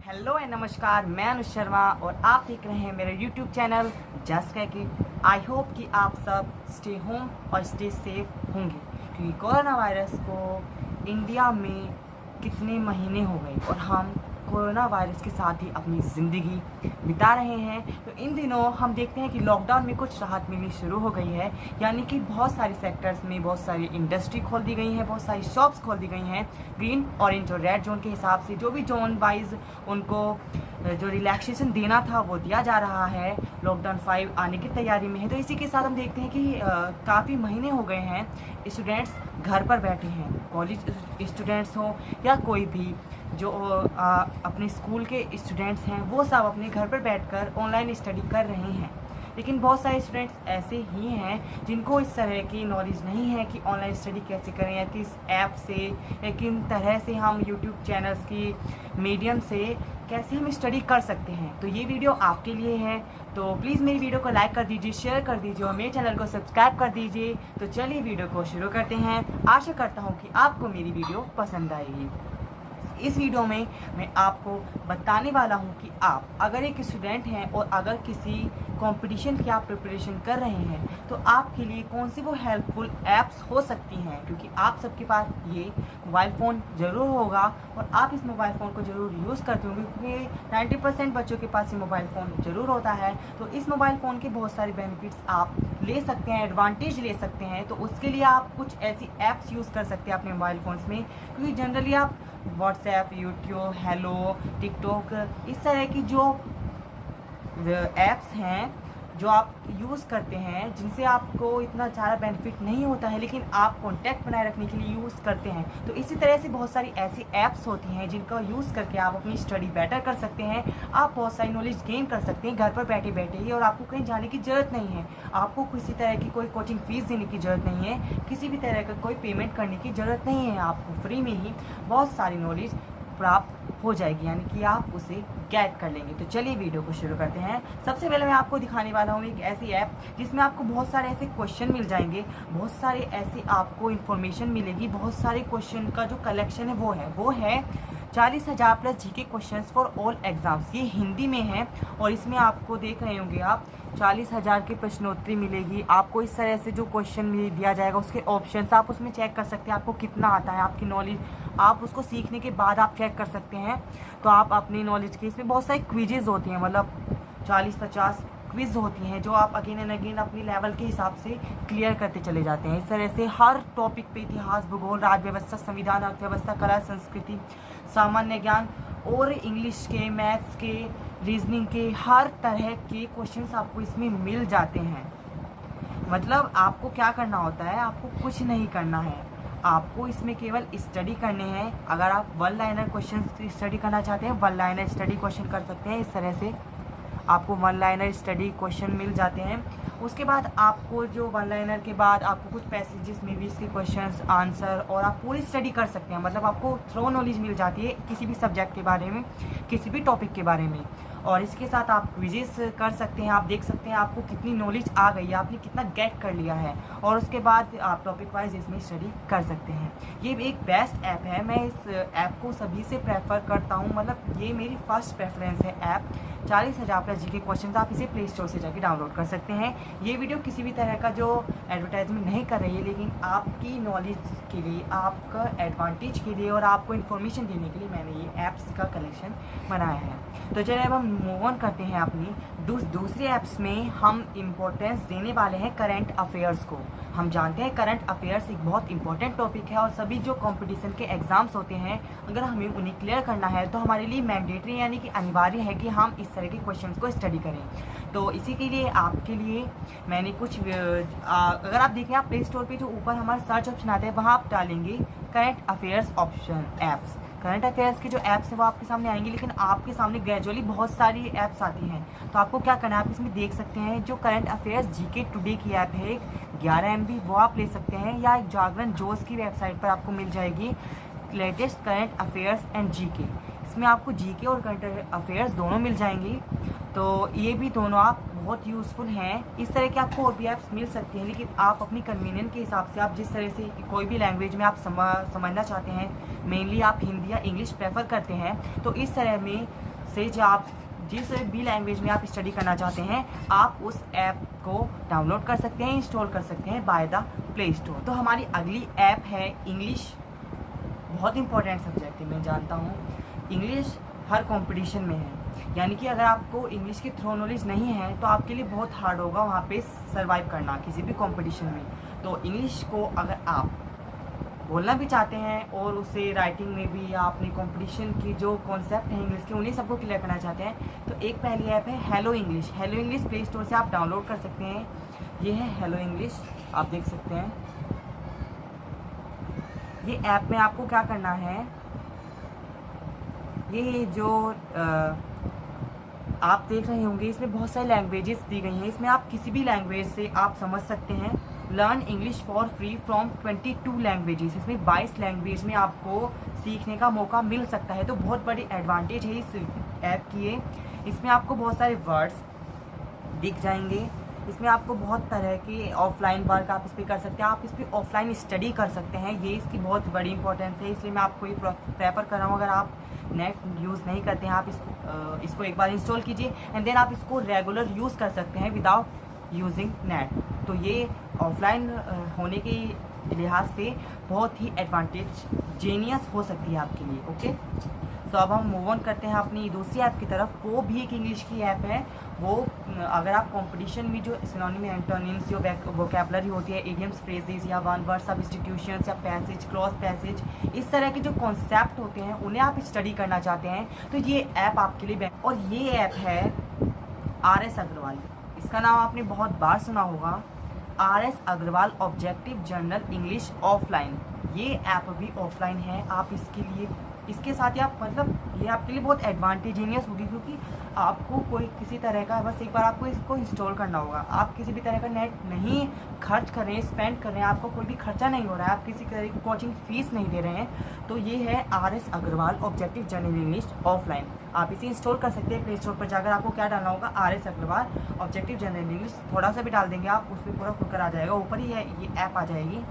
Hello and नमस्कार, मैं अनुज शर्मा और आप देख रहे हैं मेरा YouTube channel just kid. I hope कि आप सब स्टे होम और स्टे सेफ होंगे, क्योंकि कोरोना वायरस को इंडिया में कितने महीने हो गए और हम कोरोना वायरस के साथ ही अपनी ज़िंदगी बिता रहे हैं। तो इन दिनों हम देखते हैं कि लॉकडाउन में कुछ राहत मिलनी शुरू हो गई है, यानी कि बहुत सारी सेक्टर्स में बहुत सारी इंडस्ट्री खोल दी गई हैं, बहुत सारी शॉप्स खोल दी गई हैं। ग्रीन, ऑरेंज और रेड जोन के हिसाब से जो भी जोन वाइज उनको जो रिलैक्सेशन देना था वो दिया जा रहा है। लॉकडाउन 5 आने की तैयारी में है। तो इसी के साथ हम देखते हैं कि काफ़ी महीने हो गए हैं स्टूडेंट्स घर पर बैठे हैं, कॉलेज स्टूडेंट्स हो या कोई भी जो अपने स्कूल के स्टूडेंट्स हैं, वो सब अपने घर पर बैठकर ऑनलाइन स्टडी कर रहे हैं। लेकिन बहुत सारे स्टूडेंट्स ऐसे ही हैं जिनको इस तरह की नॉलेज नहीं है कि ऑनलाइन स्टडी कैसे करें या किस ऐप से या किन तरह से हम यूट्यूब चैनल्स की मीडियम से कैसे हम स्टडी कर सकते हैं। तो ये वीडियो आपके लिए है, तो प्लीज़ मेरी वीडियो को लाइक कर दीजिए, शेयर कर दीजिए और मेरे चैनल को सब्सक्राइब कर दीजिए। तो चलिए वीडियो को शुरू करते हैं। आशा करता हूँ कि आपको मेरी वीडियो पसंद आएगी। इस वीडियो में मैं आपको बताने वाला हूं कि आप अगर एक स्टूडेंट हैं और अगर किसी कंपटीशन की आप प्रिपरेशन कर रहे हैं तो आपके लिए कौन सी वो हेल्पफुल ऐप्स हो सकती हैं, क्योंकि आप सबके पास ये मोबाइल फ़ोन ज़रूर होगा और आप इस मोबाइल फ़ोन को ज़रूर यूज़ करते होंगे, क्योंकि 90% बच्चों के पास ये मोबाइल फ़ोन ज़रूर होता है। तो इस मोबाइल फ़ोन के बहुत सारे बेनिफिट्स आप ले सकते हैं, एडवांटेज ले सकते हैं। तो उसके लिए आप कुछ ऐसी ऐप्स यूज़ कर सकते हैं अपने मोबाइल फ़ोन्स में, क्योंकि जनरली आप व्हाट्सएप, यूट्यूब, हेलो, टिकटॉक, इस तरह की जो ऐप्स हैं जो आप यूज़ करते हैं, जिनसे आपको इतना ज़्यादा बेनिफिट नहीं होता है, लेकिन आप कांटेक्ट बनाए रखने के लिए यूज़ करते हैं। तो इसी तरह से बहुत सारी ऐसी ऐप्स होती हैं जिनका यूज़ करके आप अपनी स्टडी बेटर कर सकते हैं। आप बहुत सारी नॉलेज गेन कर सकते हैं घर पर बैठे बैठे ही, और आपको कहीं जाने की ज़रूरत नहीं है। आपको किसी तरह की कोई कोचिंग फ़ीस देने की ज़रूरत नहीं है, किसी भी तरह का कोई पेमेंट करने की ज़रूरत नहीं है। आपको फ्री में ही बहुत सारी नॉलेज प्राप्त हो जाएगी, यानी कि आप उसे गेट कर लेंगे। तो चलिए वीडियो को शुरू करते हैं। सबसे पहले मैं आपको दिखाने वाला हूँ एक ऐसी ऐप जिसमें आपको बहुत सारे ऐसे क्वेश्चन मिल जाएंगे, बहुत सारे ऐसे आपको इन्फॉर्मेशन मिलेगी, बहुत सारे क्वेश्चन का जो कलेक्शन है वो है 40,000 plus GK questions for all exams. ये हिंदी में है और इसमें आपको देख रहे होंगे आप 40,000 की प्रश्नोत्तरी मिलेगी। आपको इस तरह से जो क्वेश्चन दिया जाएगा उसके ऑप्शंस आप उसमें चेक कर सकते हैं, आपको कितना आता है, आपकी नॉलेज आप उसको सीखने के बाद आप चेक कर सकते हैं। तो आप अपनी नॉलेज के, इसमें बहुत सारी क्विजेज़ होती हैं, मतलब 40-50 क्विज होती हैं जो आप अगेन एंड अगेन अपनी लेवल के हिसाब से क्लियर करते चले जाते हैं। इस तरह से हर टॉपिक पे इतिहास, भूगोल, राज्य व्यवस्था, संविधान, अर्थव्यवस्था, कला, संस्कृति, सामान्य ज्ञान और इंग्लिश के, मैथ्स के, रीजनिंग के, हर तरह के क्वेश्चंस आपको इसमें मिल जाते हैं। मतलब आपको क्या करना होता है, आपको कुछ नहीं करना है, आपको इसमें केवल स्टडी करने हैं। अगर आप वन लाइनर क्वेश्चन स्टडी करना चाहते हैं, वन लाइनर स्टडी क्वेश्चन कर सकते हैं। इस तरह से आपको वन लाइनर स्टडी क्वेश्चन मिल जाते हैं। उसके बाद आपको जो वन लाइनर के बाद आपको कुछ पैसेजेस में भी इसके क्वेश्चंस, आंसर, और आप पूरी स्टडी कर सकते हैं। मतलब आपको थ्रो नॉलेज मिल जाती है किसी भी सब्जेक्ट के बारे में, किसी भी टॉपिक के बारे में। और इसके साथ आप क्विजेस कर सकते हैं, आप देख सकते हैं आपको कितनी नॉलेज आ गई है, आपने कितना गेट कर लिया है, और उसके बाद आप टॉपिक वाइज इसमें स्टडी कर सकते हैं। ये एक बेस्ट ऐप है, मैं इस ऐप को सभी से प्रेफर करता हूँ, मतलब ये मेरी फर्स्ट प्रेफरेंस है ऐप। 40,000 प्लस जीके क्वेश्चन आप इसे प्ले स्टोर से जाके डाउनलोड कर सकते हैं। ये वीडियो किसी भी तरह का जो एडवर्टाइजमेंट नहीं कर रही है, लेकिन आपकी नॉलेज के लिए, आपका एडवांटेज के लिए और आपको इन्फॉर्मेशन देने के लिए मैंने ये ऐप्स का कलेक्शन बनाया है। तो चलिए अब हम मूव ऑन करते हैं अपनी दूसरी ऐप्स में। हम इम्पोर्टेंस देने वाले हैं करंट अफेयर्स को। हम जानते हैं करंट अफेयर्स एक बहुत इंपॉर्टेंट टॉपिक है और सभी जो कंपटीशन के एग्जाम्स होते हैं, अगर हमें उन्हें क्लियर करना है तो हमारे लिए मैंडेटरी यानी कि अनिवार्य है कि हम इस तरह के क्वेश्चंस को स्टडी करें। तो इसी के लिए आपके लिए मैंने कुछ अगर आप देखें, आप प्ले स्टोर पे जो ऊपर हमारा सर्च ऑप्शन आता है वहाँ आप डालेंगे current affairs option apps. Current affairs की जो ऐप्स है वो आपके सामने आएंगी, लेकिन आपके सामने ग्रेजुअली बहुत सारी ऐप्स आती हैं। तो आपको क्या करना है, आप इसमें देख सकते हैं जो करंट अफेयर्स जीके टुडे की ऐप है, 11 MB, वो आप ले सकते हैं, या एक जागरण जोश की वेबसाइट पर आपको मिल जाएगी latest current affairs and GK. इसमें आपको जीके और करंट अफेयर्स दोनों मिल जाएंगी। तो ये भी दोनों आप बहुत यूज़फुल हैं। इस तरह के आपको और भी ऐप्स मिल सकती हैं, लेकिन आप अपनी कन्वीनियंस के हिसाब से, आप जिस तरह से कोई भी लैंग्वेज में आप समझना चाहते हैं, मेनली आप हिंदी या इंग्लिश प्रेफर करते हैं, तो इस तरह में से जो आप जिस भी लैंग्वेज में आप स्टडी करना चाहते हैं, आप उस ऐप को डाउनलोड कर सकते हैं, इंस्टॉल कर सकते हैं बाय द प्ले स्टोर। तो हमारी अगली ऐप है इंग्लिश। बहुत इंपॉर्टेंट सब्जेक्ट है, मैं जानता हूँ। इंग्लिश हर कंपटीशन में है, यानी कि अगर आपको इंग्लिश की थ्रो नॉलेज नहीं है तो आपके लिए बहुत हार्ड होगा वहाँ पे सर्वाइव करना किसी भी कंपटीशन में। तो इंग्लिश को अगर आप बोलना भी चाहते हैं और उसे राइटिंग में भी या अपनी कंपटीशन की जो कॉन्सेप्ट है इंग्लिश के उन्हें सबको क्लियर करना चाहते हैं, तो एक पहली ऐप है hello English. Hello English play store से आप डाउनलोड कर सकते हैं। ये है हेलो इंग्लिश, आप देख सकते हैं। ये ऐप में आपको क्या करना है, ये जो आप देख रहे होंगे इसमें बहुत सारी लैंग्वेजेस दी गई हैं। इसमें आप किसी भी लैंग्वेज से आप समझ सकते हैं। Learn English for free from 22 languages. इसमें 22 लैंग्वेज में आपको सीखने का मौका मिल सकता है। तो बहुत बड़ी एडवांटेज है इस ऐप की है। इसमें आपको बहुत सारे वर्ड्स दिख जाएंगे। इसमें आपको बहुत तरह के ऑफलाइन वर्क आप इस पर कर सकते हैं, आप इस पर ऑफलाइन स्टडी कर सकते हैं। ये इसकी बहुत बड़ी इंपॉर्टेंस है, इसलिए मैं आपको ये प्रेफर कर रहा हूँ। अगर आप नेट यूज़ नहीं करते हैं, आप इसको एक बार इंस्टॉल कीजिए एंड देन आप इसको रेगुलर यूज़ कर सकते हैं विदाउट यूजिंग नेट। तो ये ऑफलाइन होने के लिहाज से बहुत ही एडवांटेज जेनियस हो सकती है आपके लिए। ओके, तो अब हम मूव ऑन करते हैं अपनी दूसरी ऐप की तरफ। वो भी एक इंग्लिश की ऐप है। वो अगर आप कंपटीशन में जो सिनोनिम एंटोनिम्स जो वोकैबुलरी होती है, इडियम्स, फ्रेजेस या वन वर्ड सब्स्टिट्यूशंस या पैसेज, क्लॉज पैसेज, इस तरह के जो कॉन्सेप्ट होते हैं उन्हें आप स्टडी करना चाहते हैं तो ये ऐप आपके लिए और ये ऐप है RS अग्रवाल। इसका नाम आपने बहुत बार सुना होगा, RS Agarwal objective general English offline. ये ऐप भी ऑफलाइन है। आप इसके साथ ही आप ये आपके लिए बहुत एडवांटेजियस होगी, क्योंकि आपको कोई किसी तरह का बस एक बार आपको इसको इंस्टॉल करना होगा। आप किसी भी तरह का नेट नहीं खर्च कर रहे हैं, स्पेंड कर रहे हैं, आपको कोई भी खर्चा नहीं हो रहा है, आप किसी तरह की कोचिंग फीस नहीं दे रहे हैं। तो ये है RS Agarwal objective general English offline. आप इसे इंस्टॉल कर सकते हैं प्ले स्टोर पर जाकर। आपको क्या डालना होगा, RS Agarwal objective general English, थोड़ा सा भी डाल देंगे आप, उसमें पूरा खुलकर आ जाएगा, ऊपर ही है ये ऐप आ जाएगी।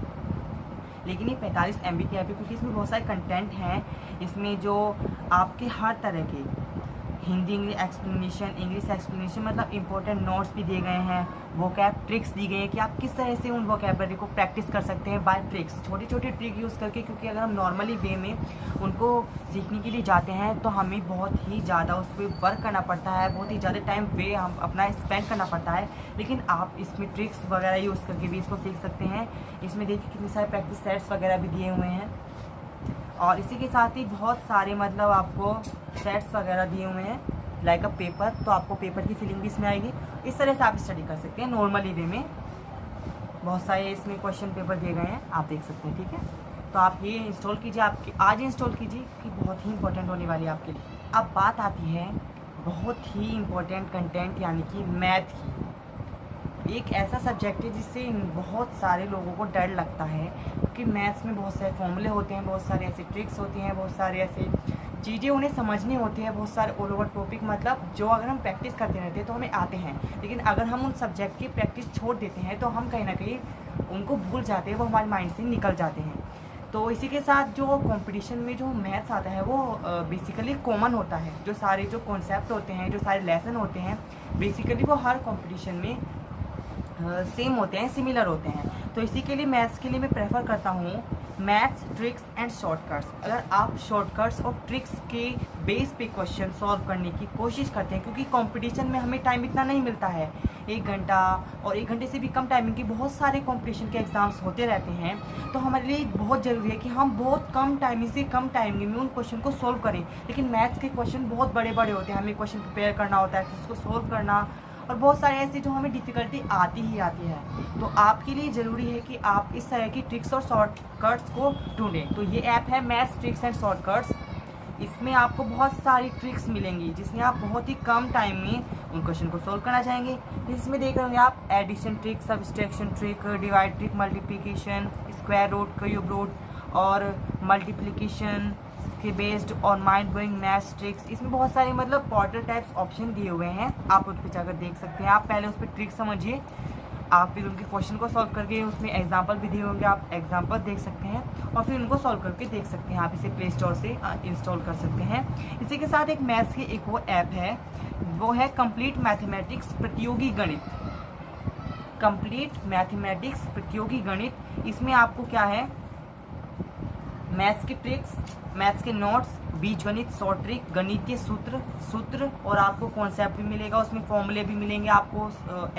लेकिन ये 45 MB की ऐप है, क्योंकि इसमें बहुत सारे कंटेंट हैं। इसमें जो आपके हर तरह के हिंदी इंग्लिश एक्सप्लेनेशन मतलब इंपॉर्टेंट नोट्स भी दिए गए हैं, वोकैब ट्रिक्स दी गई हैं कि आप किस तरह से उन वोकैबलरी को प्रैक्टिस कर सकते हैं बाय ट्रिक्स, छोटी छोटी ट्रिक यूज़ करके। क्योंकि अगर हम नॉर्मली वे में उनको सीखने के लिए जाते हैं तो हमें बहुत ही ज़्यादा उस पर वर्क करना पड़ता है, बहुत ही ज़्यादा टाइम हम अपना स्पेंड करना पड़ता है। लेकिन आप इसमें ट्रिक्स वगैरह यूज़ करके भी इसको सीख सकते हैं। इसमें देखिए कितने सारे प्रैक्टिस सेट्स वगैरह भी दिए हुए हैं, और इसी के साथ ही बहुत सारे आपको सेट्स वगैरह दिए हुए हैं लाइक अ पेपर। तो आपको पेपर की फीलिंग भी इसमें आएगी। इस तरह से आप स्टडी कर सकते हैं नॉर्मली वे में। बहुत सारे इसमें क्वेश्चन पेपर दिए गए हैं, आप देख सकते हैं। ठीक है, तो आप ये इंस्टॉल कीजिए, आपकी आज इंस्टॉल कीजिए कि बहुत ही इंपॉर्टेंट होने वाली है आपके लिए। अब बात आती है बहुत ही इंपॉर्टेंट कंटेंट यानी कि मैथ की। एक ऐसा सब्जेक्ट है जिससे बहुत सारे लोगों को डर लगता है, क्योंकि मैथ्स में बहुत सारे फॉर्मूले होते हैं, बहुत सारे ऐसे ट्रिक्स होती हैं, बहुत सारे ऐसे चीज़ें उन्हें समझनी होती है, बहुत सारे ऑल ओवर टॉपिक जो अगर हम प्रैक्टिस करते रहते हैं तो हमें आते हैं। लेकिन अगर हम उन सब्जेक्ट की प्रैक्टिस छोड़ देते हैं तो हम कहीं ना कहीं उनको भूल जाते हैं, वो हमारे माइंड से निकल जाते हैं। तो इसी के साथ जो कंपटीशन में जो मैथ्स आता है वो बेसिकली कॉमन होता है। जो सारे जो कॉन्सेप्ट होते हैं, जो सारे लेसन होते हैं, बेसिकली वो हर कंपटीशन में सेम होते हैं, सिमिलर होते हैं। तो इसी के लिए मैथ्स के लिए मैं प्रेफर करता हूँ मैथ्स ट्रिक्स एंड शॉर्टकट्स। अगर आप शॉर्टकट्स और ट्रिक्स के बेस पे क्वेश्चन सॉल्व करने की कोशिश करते हैं, क्योंकि कंपटीशन में हमें टाइम इतना नहीं मिलता है, 1 घंटा और 1 घंटे से भी कम टाइमिंग के बहुत सारे कंपटीशन के एग्ज़ाम्स होते रहते हैं। तो हमारे लिए बहुत ज़रूरी है कि हम बहुत कम टाइमिंग से कम टाइमिंग में उन क्वेश्चन को सोल्व करें। लेकिन मैथ्स के क्वेश्चन बहुत बड़े बड़े होते हैं, हमें क्वेश्चन प्रिपेयर करना होता है, उसको सोल्व करना, और बहुत सारे ऐसे जो हमें डिफ़िकल्टी आती ही आती है। तो आपके लिए ज़रूरी है कि आप इस तरह की ट्रिक्स और शॉर्टकट्स को ढूंढें। तो ये ऐप है मैथ्स ट्रिक्स एंड शॉर्टकट्स। इसमें आपको बहुत सारी ट्रिक्स मिलेंगी जिसमें आप बहुत ही कम टाइम में उन क्वेश्चन को सोल्व करना चाहेंगे। इसमें देख रहे होंगे आप addition trick, subtraction trick, divide trick, multiplication, square root, cube root और मल्टीप्लिकेशन के based on mind blowing maths tricks. इसमें बहुत सारे पोर्टल टाइप्स ऑप्शन दिए हुए हैं, आप उस पर जाकर देख सकते हैं। आप पहले उस पर ट्रिक समझिए, आप फिर उनके क्वेश्चन को सॉल्व करके उसमें एग्जांपल भी दिए होंगे, आप एग्जांपल देख सकते हैं। और फिर उनको सॉल्व करके देख सकते हैं। आप इसे प्ले स्टोर से इंस्टॉल कर सकते हैं। इसी के साथ एक मैथ्स की एक वो ऐप है, वो है कंप्लीट मैथमेटिक्स प्रतियोगी गणित। कंप्लीट मैथमेटिक्स प्रतियोगी गणित, इसमें आपको क्या है, मैथ्स की ट्रिक्स, मैथ्स के नोट्स, बीजगणित, शॉर्ट ट्रिक, गणितीय सूत्र और आपको कॉन्सेप्ट भी मिलेगा, उसमें फॉर्मूले भी मिलेंगे, आपको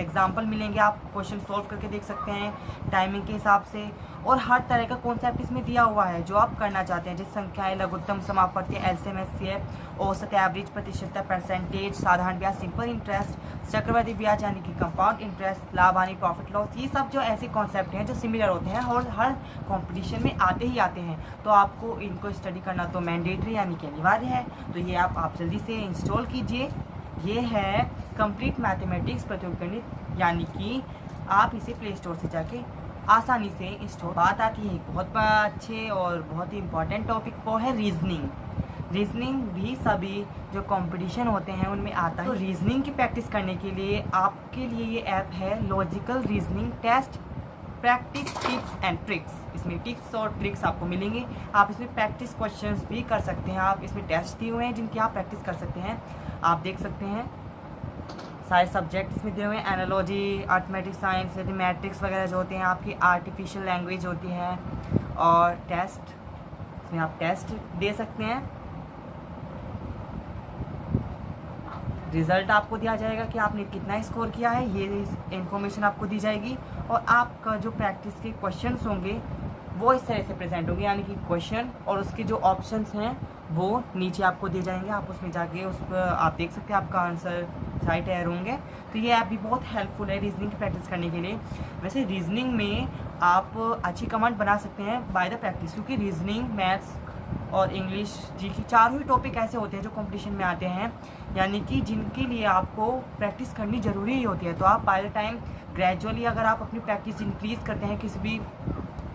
एग्जाम्पल मिलेंगे, आप क्वेश्चन सॉल्व करके देख सकते हैं टाइमिंग के हिसाब से। और हर तरह का कॉन्सेप्ट इसमें दिया हुआ है जो आप करना चाहते हैं, जैसे संख्याएं, लघुत्तम, समापत्ति, एलसीएम, एचसीएफ, औसत, एवरेज, प्रतिशतता, परसेंटेज, साधारण ब्याज, सिंपल इंटरेस्ट, चक्रवृद्धि ब्याज यानी कि कंपाउंड इंटरेस्ट, लाभ हानि, प्रॉफिट लॉस, ये सब जो ऐसे कॉन्सेप्ट हैं जो सिमिलर होते हैं और हर कॉम्पिटिशन में आते ही आते हैं। तो आपको इनको स्टडी करना तो मैंडेटरी यानी कि अनिवार्य है। तो ये आप जल्दी से इंस्टॉल कीजिए। ये है कंप्लीट मैथमेटिक्स प्रतियोगी गणित, यानी कि आप इसे प्ले स्टोर से जाके आसानी से इंस्टॉल। बात आती है बहुत अच्छे और बहुत ही इंपॉर्टेंट टॉपिक, वो है रीजनिंग। रीजनिंग भी सभी जो कंपटीशन होते हैं उनमें आता है। तो रीजनिंग की प्रैक्टिस करने के लिए आपके लिए ये ऐप है logical reasoning test practice tips and tricks. इसमें टिप्स और ट्रिक्स आपको मिलेंगे। आप इसमें प्रैक्टिस क्वेश्चंस भी कर सकते हैं। आप इसमें टेस्ट दिए हुए हैं जिनकी आप प्रैक्टिस कर सकते हैं। आप देख सकते हैं सारे सब्जेक्ट इसमें दिए हुए हैं, एनालॉजी, अर्थमेटिक्स, साइंस, मैट्रिक्स वगैरह जो होते हैं, आपकी आर्टिफिशियल लैंग्वेज होती है, और टेस्ट, इसमें आप टेस्ट दे सकते हैं। रिजल्ट आपको दिया जाएगा कि आपने कितना स्कोर किया है, ये इन्फॉर्मेशन आपको दी जाएगी। और आपका जो प्रैक्टिस के क्वेश्चंस होंगे वो इस तरह से प्रेजेंट होंगे, यानी कि क्वेश्चन और उसके जो ऑप्शंस हैं वो नीचे आपको दिए जाएंगे। आप उसमें जाके उस पर आप देख सकते हैं आपका आंसर राइट एयर होंगे। तो ये ऐप भी बहुत हेल्पफुल है रीजनिंग की प्रैक्टिस करने के लिए। वैसे रीजनिंग में आप अच्छी कमांड बना सकते हैं बाय द प्रैक्टिस, क्योंकि रीजनिंग, मैथ्स और इंग्लिश जी की चारों ही टॉपिक ऐसे होते हैं जो कंपटीशन में आते हैं, यानी कि जिनके लिए आपको प्रैक्टिस करनी ज़रूरी ही होती है। तो आप बाय द टाइम ग्रेजुअली अगर आप अपनी प्रैक्टिस इंक्रीज़ करते हैं किसी भी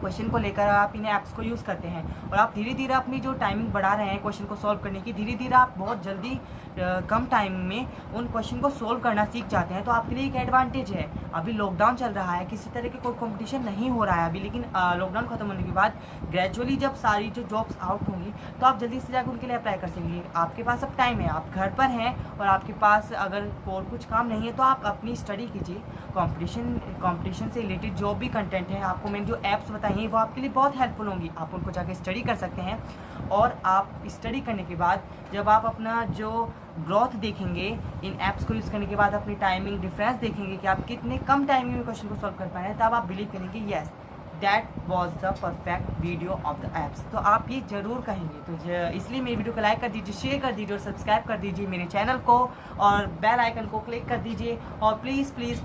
क्वेश्चन को लेकर, आप इन ऐप्स को यूज़ करते हैं और आप धीरे धीरे अपनी जो टाइमिंग बढ़ा रहे हैं क्वेश्चन को सॉल्व करने की, धीरे धीरे आप बहुत जल्दी कम टाइम में उन क्वेश्चन को सॉल्व करना सीख जाते हैं। तो आपके लिए एक एडवांटेज है। अभी लॉकडाउन चल रहा है, किसी तरह के कोई कंपटीशन नहीं हो रहा है अभी, लेकिन लॉकडाउन खत्म होने के बाद ग्रेजुअली जब सारी जो जॉब्स आउट होंगी तो आप जल्दी से जाकर उनके लिए अप्लाई कर सकेंगे। आपके पास अब टाइम है, आप घर पर हैं और आपके पास अगर और कुछ काम नहीं है तो आप अपनी स्टडी कीजिए। कंपटीशन से रिलेटेड जो भी कंटेंट है, आपको मैंने जो ऐप्स बताई हैं वो आपके लिए बहुत हेल्पफुल होंगी। आप उनको जाकर स्टडी कर सकते हैं और आप स्टडी करने के बाद जब आप अपना जो ग्रोथ देखेंगे इन ऐप्स को यूज़ करने के बाद, अपनी टाइमिंग डिफरेंस देखेंगे कि आप कितने कम टाइमिंग में क्वेश्चन को सॉल्व कर पाए हैं, तब आप बिलीव करेंगे yes that was the perfect video of the apps. तो आप ये ज़रूर कहेंगे। तो इसलिए मेरी वीडियो को लाइक कर दीजिए, शेयर कर दीजिए और सब्सक्राइब कर दीजिए मेरे चैनल को, और बेल आइकन को क्लिक कर दीजिए। और प्लीज़ प्लीज़